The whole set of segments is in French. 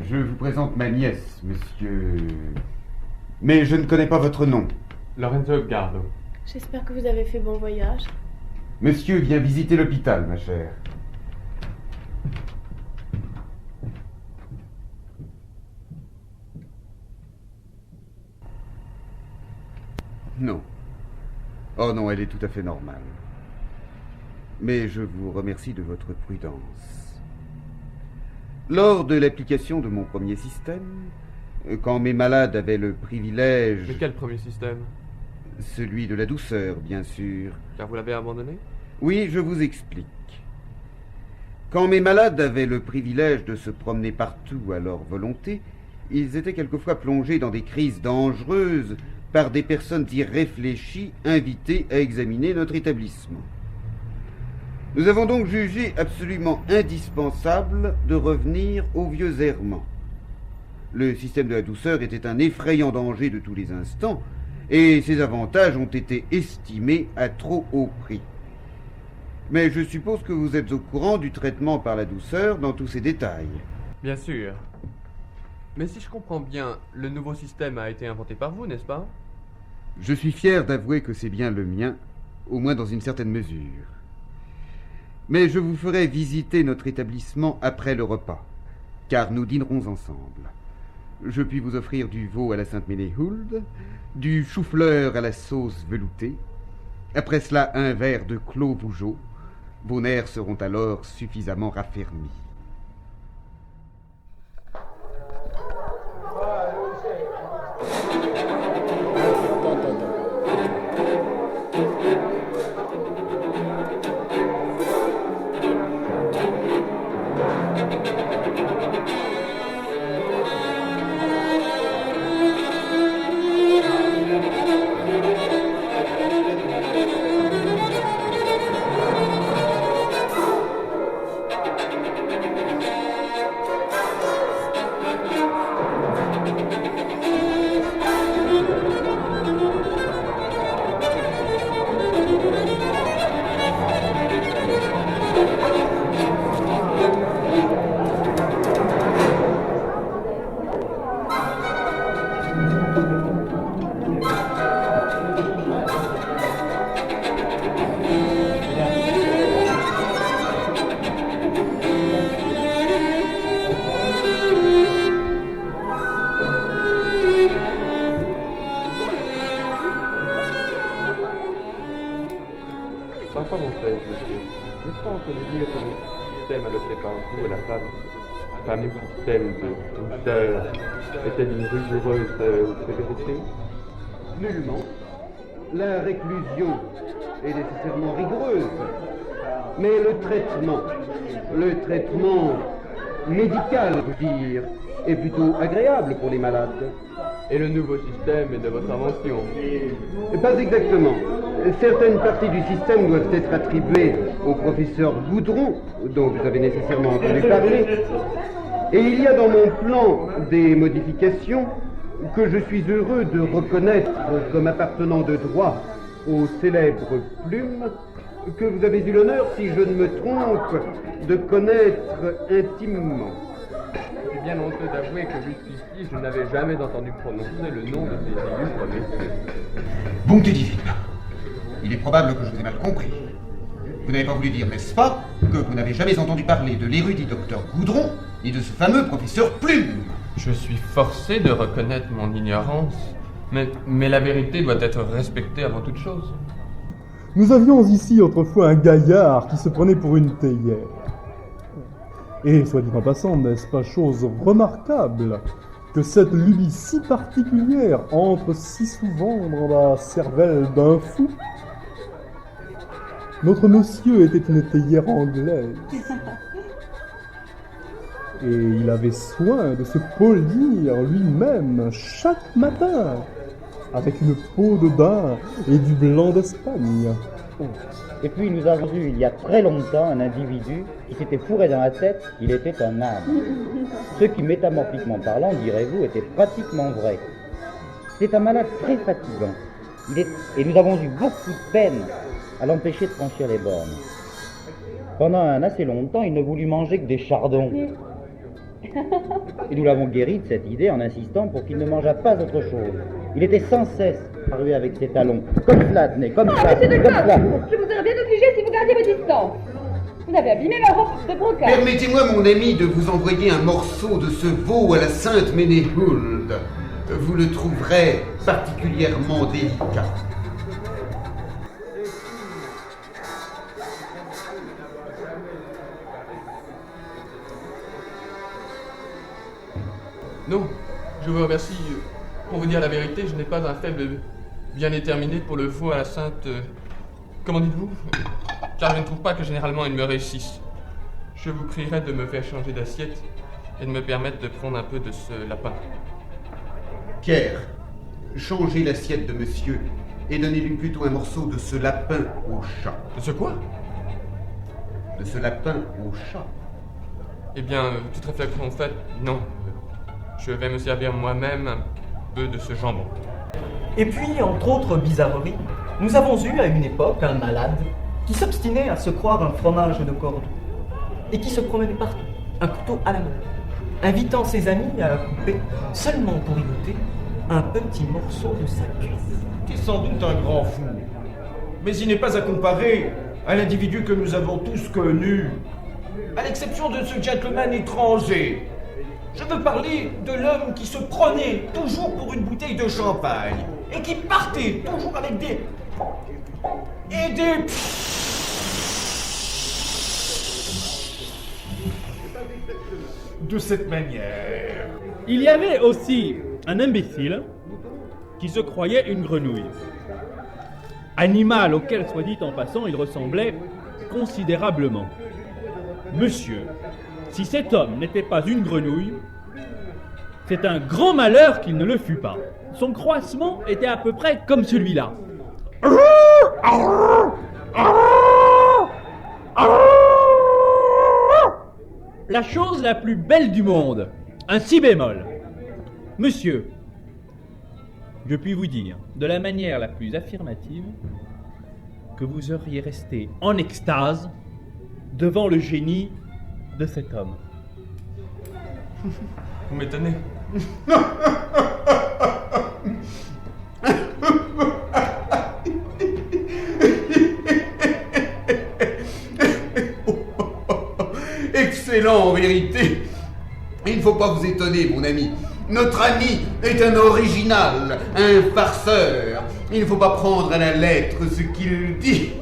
Je vous présente ma nièce, monsieur... Mais je ne connais pas votre nom. Lorenzo Gardo. J'espère que vous avez fait bon voyage. Monsieur vient visiter l'hôpital, ma chère. Non. Oh non, elle est tout à fait normale. Mais je vous remercie de votre prudence. Lors de l'application de mon premier système, quand mes malades avaient le privilège... Mais quel premier système? Celui de la douceur, bien sûr. Car vous l'avez abandonné? Oui, je vous explique. Quand mes malades avaient le privilège de se promener partout à leur volonté, ils étaient quelquefois plongés dans des crises dangereuses par des personnes irréfléchies invitées à examiner notre établissement. Nous avons donc jugé absolument indispensable de revenir aux vieux errements. Le système de la douceur était un effrayant danger de tous les instants, et ses avantages ont été estimés à trop haut prix. Mais je suppose que vous êtes au courant du traitement par la douceur dans tous ses détails. Bien sûr. Mais si je comprends bien, le nouveau système a été inventé par vous, n'est-ce pas? Je suis fier d'avouer que c'est bien le mien, au moins dans une certaine mesure. Mais je vous ferai visiter notre établissement après le repas, car nous dînerons ensemble. Je puis vous offrir du veau à la Sainte-Ménéhould, du chou-fleur à la sauce veloutée. Après cela, un verre de clos Vougeot. Vos nerfs seront alors suffisamment raffermis. Parfois, mon frère, monsieur, n'est-ce pas entendu dire que le système adopté par vous et la fameux système de douceur était d'une rigoureuse sévérité? Nullement. La réclusion est nécessairement rigoureuse. Mais le traitement médical, je veux dire, est plutôt agréable pour les malades. Et le nouveau système est de votre invention? Pas exactement. Certaines parties du système doivent être attribuées au professeur Goudron, dont vous avez nécessairement entendu parler. Et il y a dans mon plan des modifications que je suis heureux de reconnaître comme appartenant de droit aux célèbres plumes que vous avez eu l'honneur, si je ne me trompe, de connaître intimement. C'est bien honteux d'avouer que jusqu'ici, je n'avais jamais entendu prononcer le nom de ces illustres messieurs. Bonté divine. Il est probable que je vous ai mal compris. Vous n'avez pas voulu dire, n'est-ce pas, que vous n'avez jamais entendu parler de l'érudit docteur Goudron, ni de ce fameux professeur Plume. Je suis forcé de reconnaître mon ignorance, mais la vérité doit être respectée avant toute chose. Nous avions ici autrefois un gaillard qui se prenait pour une théière. Et, soit dit en passant, n'est-ce pas chose remarquable que cette lubie si particulière entre si souvent dans la cervelle d'un fou? Notre monsieur était une théière anglaise. Et il avait soin de se polir lui-même chaque matin avec une peau de daim et du blanc d'Espagne. Et puis nous avons eu il y a très longtemps un individu qui s'était fourré dans la tête qu'il était un âne. Ce qui, métamorphiquement parlant, direz-vous, était pratiquement vrai. C'est un malade très fatigant. Et nous avons eu beaucoup de peine à l'empêcher de franchir les bornes. Pendant un assez longtemps, il ne voulut manger que des chardons. Et nous l'avons guéri de cette idée en insistant pour qu'il ne mangeât pas autre chose. Il était sans cesse paru avec ses talons. Comme cela, tenez, comme Oh, ça, monsieur de comme cela. je vous aurais bien obligé si vous gardiez vos distances. Vous avez abîmé ma robe de brocart. Permettez-moi, mon ami, de vous envoyer un morceau de ce veau à la Sainte Ménéhould. Vous le trouverez particulièrement délicat. Non, je vous remercie. Pour vous dire la vérité, je n'ai pas un faible bien déterminé pour le veau à la Sainte... comment dites-vous? Car je ne trouve pas que généralement il me réussisse. Je vous prierai de me faire changer d'assiette et de me permettre de prendre un peu de ce lapin. Pierre, changez l'assiette de monsieur et donnez-lui plutôt un morceau de ce lapin au chat. De ce quoi? De ce lapin au chat. Eh bien, toute réflexion faite, non. Je vais me servir moi-même un peu de ce jambon. Et puis, entre autres bizarreries, nous avons eu à une époque un malade qui s'obstinait à se croire un fromage de Cordoue et qui se promenait partout, un couteau à la main, invitant ses amis à couper, seulement pour y goûter, un petit morceau de sa cuisse. C'est sans doute un grand fou, mais il n'est pas à comparer à l'individu que nous avons tous connu, à l'exception de ce gentleman étranger. Je veux parler de l'homme qui se prenait toujours pour une bouteille de champagne et qui partait toujours avec des... de cette manière. Il y avait aussi un imbécile qui se croyait une grenouille. Animal auquel, soit dit en passant, il ressemblait considérablement. Monsieur, si cet homme n'était pas une grenouille, c'est un grand malheur qu'il ne le fût pas. Son croissement était à peu près comme celui-là. La chose la plus belle du monde, un si bémol. Monsieur, je puis vous dire, de la manière la plus affirmative, que vous auriez resté en extase devant le génie de cet homme. Vous m'étonnez. Excellent, en vérité. Il ne faut pas vous étonner, mon ami. Notre ami est un original, un farceur. Il ne faut pas prendre à la lettre ce qu'il dit.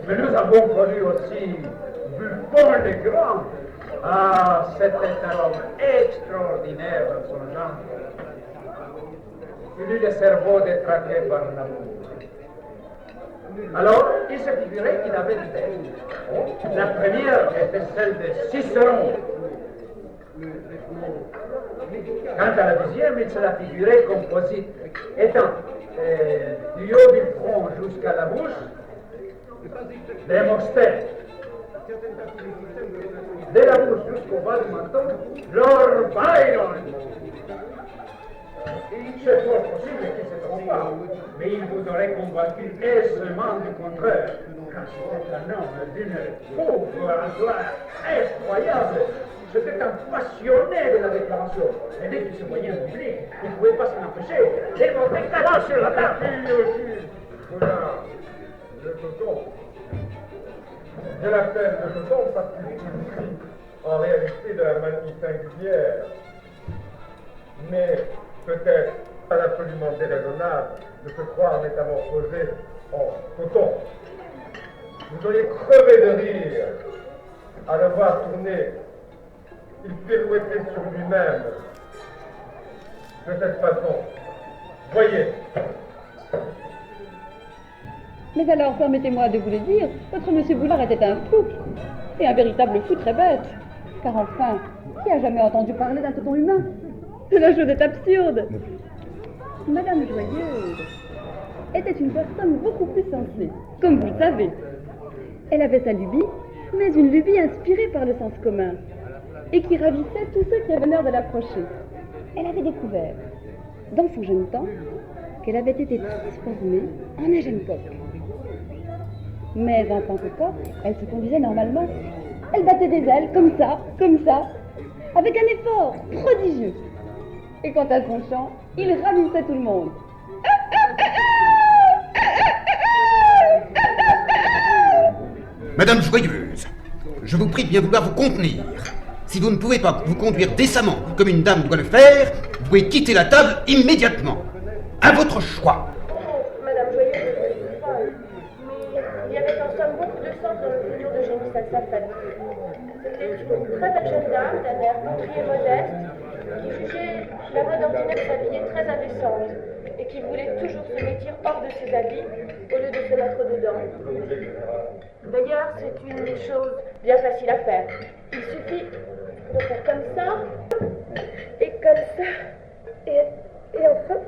Mais nous avons connu aussi Buffon le Grand. Ah, c'était un homme extraordinaire dans son genre. Il eut le cerveau détraqué par l'amour. Alors, il se figurait qu'il avait des têtes. La première était celle de Cicéron. Quant à la deuxième, il se la figurait composite, étant du haut du front jusqu'à la bouche, Démosthène. De la bouche jusqu'au bas du menton, Lord Byron. C'est fort possible qu'il se trompe pas, mais il vous aurait convaincu aisément du contraire, car c'était un homme d'une pauvre gloire incroyable. C'était un passionné de la déclaration. Et dès qu'il se voyait en public, il ne pouvait pas s'en empêcher. Il montait quatre sur la table. Voilà, le coton. Je l'appelle le coton parce qu'il est en réalité de la manie singulière. Mais peut-être pas absolument déraisonnable de se croire métamorphosé en coton. Vous auriez crevé de rire à le voir tourner. Il pirouettait sur lui-même de cette façon. Voyez. Mais alors, permettez-moi de vous le dire, votre monsieur Boulard était un fou. Et un véritable fou très bête. Car enfin, qui a jamais entendu parler d'un tonton humain? La chose est absurde. Madame Joyeuse était une personne beaucoup plus sensée, comme vous le savez. Elle avait sa lubie, mais une lubie inspirée par le sens commun, et qui ravissait tous ceux qui avaient l'honneur de l'approcher. Elle avait découvert, dans son jeune temps, qu'elle avait été transformée en un jeune coq. Mais en tant que coq, elle se conduisait normalement, Elle battait des ailes, comme ça, avec un effort prodigieux. Et quant à son chant, il ravissait tout le monde. Madame Joyeuse, je vous prie de bien vouloir vous contenir. Si vous ne pouvez pas vous conduire décemment comme une dame doit le faire, vous pouvez quitter la table immédiatement. À votre choix. Madame Joyeuse, je suis folle. Mais il y avait en somme beaucoup de sens dans l'opinion de Génie Salsafette. C'était une très belle jeune dame, d'un air contrit et modeste, qui jugeait la mode ordinaire s'habiller très indécente et qui voulait toujours se vêtir hors de ses habits au lieu de se mettre dedans. D'ailleurs, c'est une chose bien facile à faire. Il suffit de faire comme ça, et comme ça, et enfin...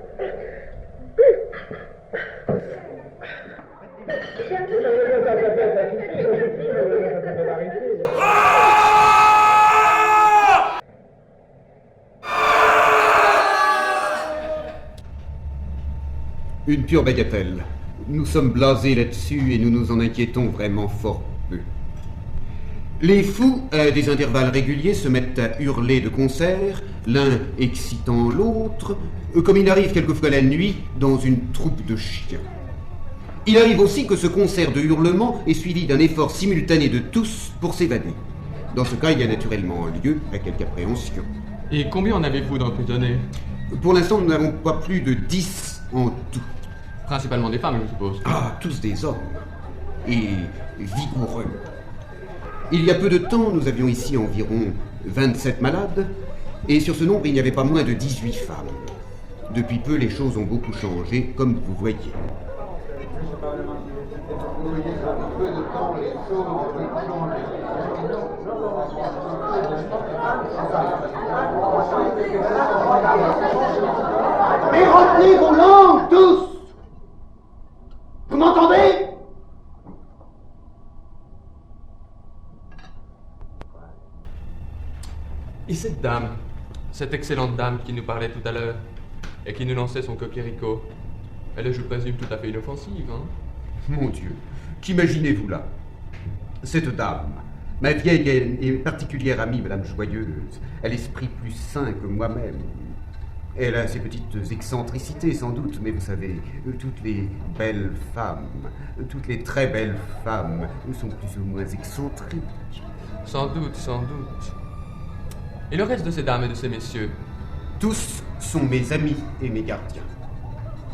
Une pure bagatelle. Nous sommes blasés là-dessus et nous nous en inquiétons vraiment fort peu. Les fous, à des intervalles réguliers, se mettent à hurler de concert, l'un excitant l'autre, comme il arrive quelquefois la nuit dans une troupe de chiens. Il arrive aussi que ce concert de hurlements est suivi d'un effort simultané de tous pour s'évader. Dans ce cas, il y a naturellement lieu à quelque appréhension. Et combien en avez-vous d'emprisonnés? Pour l'instant, nous n'avons pas plus de 10 en tout. Principalement des femmes, je suppose. Ah, tous des hommes. Et vigoureux. Il y a peu de temps, nous avions ici environ 27 malades, et sur ce nombre, il n'y avait pas moins de 18 femmes. Depuis peu, les choses ont beaucoup changé, comme vous voyez. Mais retenez vos langues, tous! Vous m'entendez? Et cette dame, cette excellente dame qui nous parlait tout à l'heure, et qui nous lançait son coquerico, elle est, je présume, tout à fait inoffensive, hein? Mon Dieu, qu'imaginez-vous là? Cette dame, ma vieille et particulière amie, Madame Joyeuse, a l'esprit plus sain que moi-même. Elle a ses petites excentricités, sans doute, mais vous savez, toutes les belles femmes, toutes les très belles femmes sont plus ou moins excentriques. Sans doute, sans doute. Et le reste de ces dames et de ces messieurs? Tous sont mes amis et mes gardiens.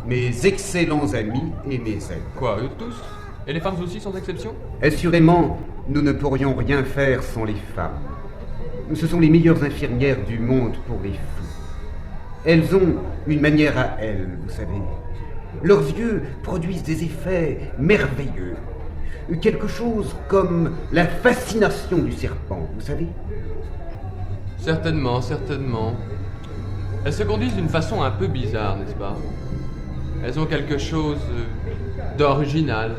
Mes excellents amis et mes aides. Quoi, eux tous? Et les femmes aussi, sans exception? Assurément, nous ne pourrions rien faire sans les femmes. Ce sont les meilleures infirmières du monde pour les fous. Elles ont une manière à elles, vous savez. Leurs yeux produisent des effets merveilleux. Quelque chose comme la fascination du serpent, vous savez. Certainement, certainement. Elles se conduisent d'une façon un peu bizarre, n'est-ce pas? Elles ont quelque chose d'original.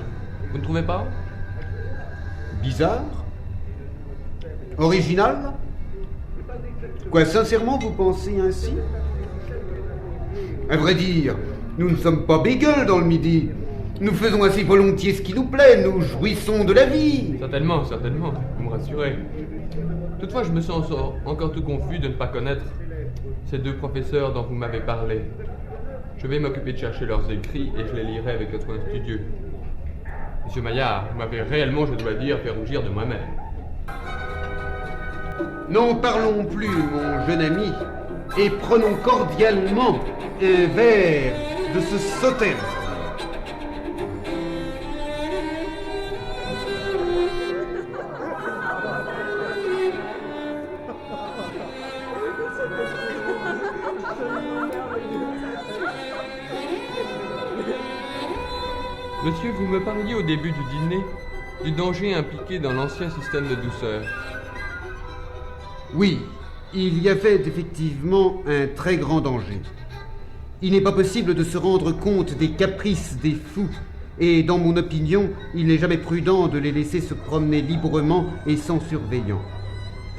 Vous ne trouvez pas? Bizarre? Original? Quoi, sincèrement, vous pensez ainsi? À vrai dire, nous ne sommes pas bégueules dans le Midi. Nous faisons assez volontiers ce qui nous plaît, nous jouissons de la vie. Certainement, certainement, vous me rassurez. Toutefois, je me sens encore tout confus de ne pas connaître ces deux professeurs dont vous m'avez parlé. Je vais m'occuper de chercher leurs écrits et je les lirai avec le soin studieux. Monsieur Maillard, vous m'avez réellement, je dois dire, fait rougir de moi-même. N'en parlons plus, mon jeune ami, et prenons cordialement un verre de ce sauterne. Monsieur, vous me parliez au début du dîner du danger impliqué dans l'ancien système de douceur. Oui, il y avait effectivement un très grand danger. Il n'est pas possible de se rendre compte des caprices des fous, et dans mon opinion, il n'est jamais prudent de les laisser se promener librement et sans surveillant.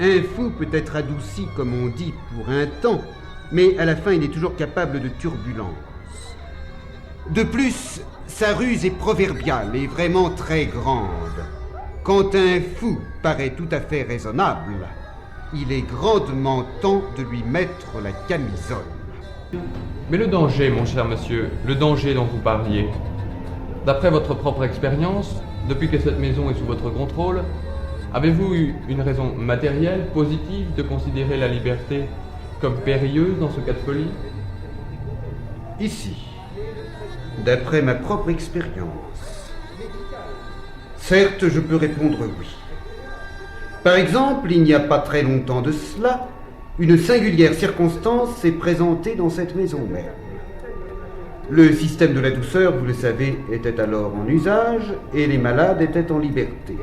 Un fou peut être adouci, comme on dit, pour un temps, mais à la fin, il est toujours capable de turbulence. De plus, sa ruse est proverbiale et vraiment très grande. Quand un fou paraît tout à fait raisonnable, il est grandement temps de lui mettre la camisole. Mais le danger, mon cher monsieur, le danger dont vous parliez, d'après votre propre expérience, depuis que cette maison est sous votre contrôle, avez-vous eu une raison matérielle, positive, de considérer la liberté comme périlleuse dans ce cas de folie? Ici, d'après ma propre expérience, certes, je peux répondre oui. Par exemple, il n'y a pas très longtemps de cela, une singulière circonstance s'est présentée dans cette maison même. Le système de la douceur, vous le savez, était alors en usage et les malades étaient en liberté.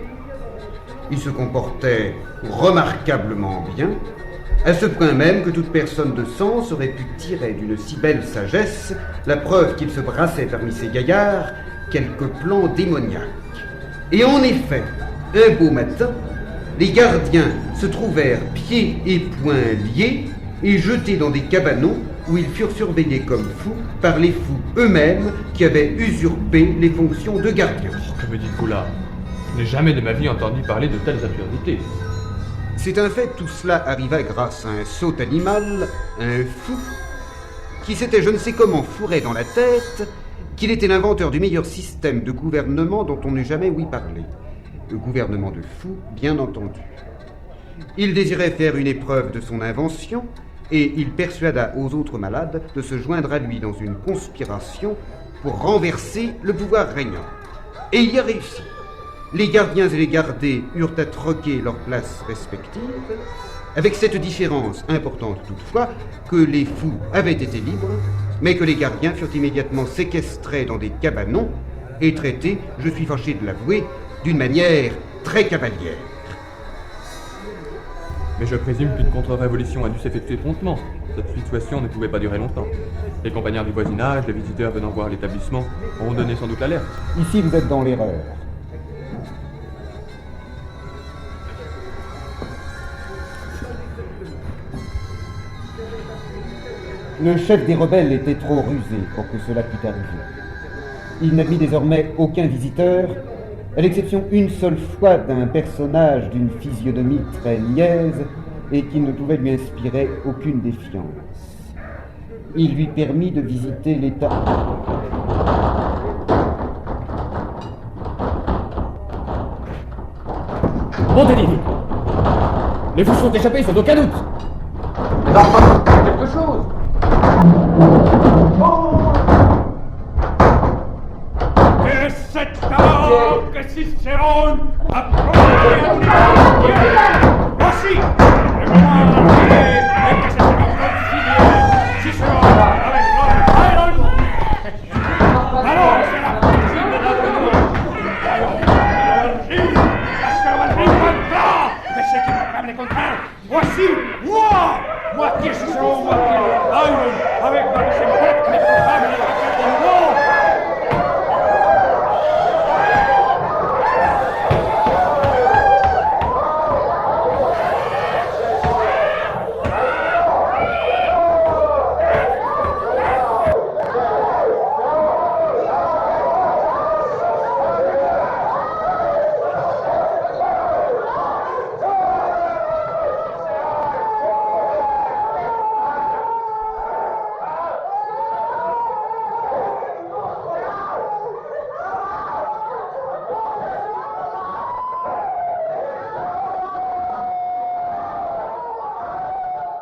Ils se comportaient remarquablement bien, à ce point même que toute personne de sens aurait pu tirer d'une si belle sagesse la preuve qu'il se brassait parmi ces gaillards quelques plans démoniaques. Et en effet, un beau matin, les gardiens se trouvèrent pieds et poings liés et jetés dans des cabanons où ils furent surveillés comme fous par les fous eux-mêmes qui avaient usurpé les fonctions de gardiens. Oh, que me dites-vous là? Je n'ai jamais de ma vie entendu parler de telles absurdités. C'est un fait, tout cela arriva grâce à un sot animal, un fou, qui s'était je ne sais comment fourré dans la tête qu'il était l'inventeur du meilleur système de gouvernement dont on n'eût jamais ouï parler. Le gouvernement de fous, bien entendu. Il désirait faire une épreuve de son invention, et il persuada aux autres malades de se joindre à lui dans une conspiration pour renverser le pouvoir régnant. Et il y a réussi. Les gardiens et les gardés eurent à troquer leurs places respectives, avec cette différence importante toutefois que les fous avaient été libres, mais que les gardiens furent immédiatement séquestrés dans des cabanons et traités, je suis fâché de l'avouer, d'une manière très cavalière. Mais je présume qu'une contre-révolution a dû s'effectuer promptement. Cette situation ne pouvait pas durer longtemps. Les compagnons du voisinage, les visiteurs venant voir l'établissement, auront donné sans doute l'alerte. Ici, vous êtes dans l'erreur. Le chef des rebelles était trop rusé pour que cela pût arriver. Il n'admit désormais aucun visiteur, à l'exception une seule fois d'un personnage d'une physionomie très niaise et qui ne pouvait lui inspirer aucune défiance. Il lui permit de visiter l'état... Montez-y! Les fous sont échappés, sans aucun doute! Les enfants, quelque chose! Que cette que Cicérone a promis à voici le moment arrivé et que ce sera concilié Cicérone avec Lord Byron. Alors, c'est la possible de la parce que Valvin mais c'est qui proclame les contraires. Voici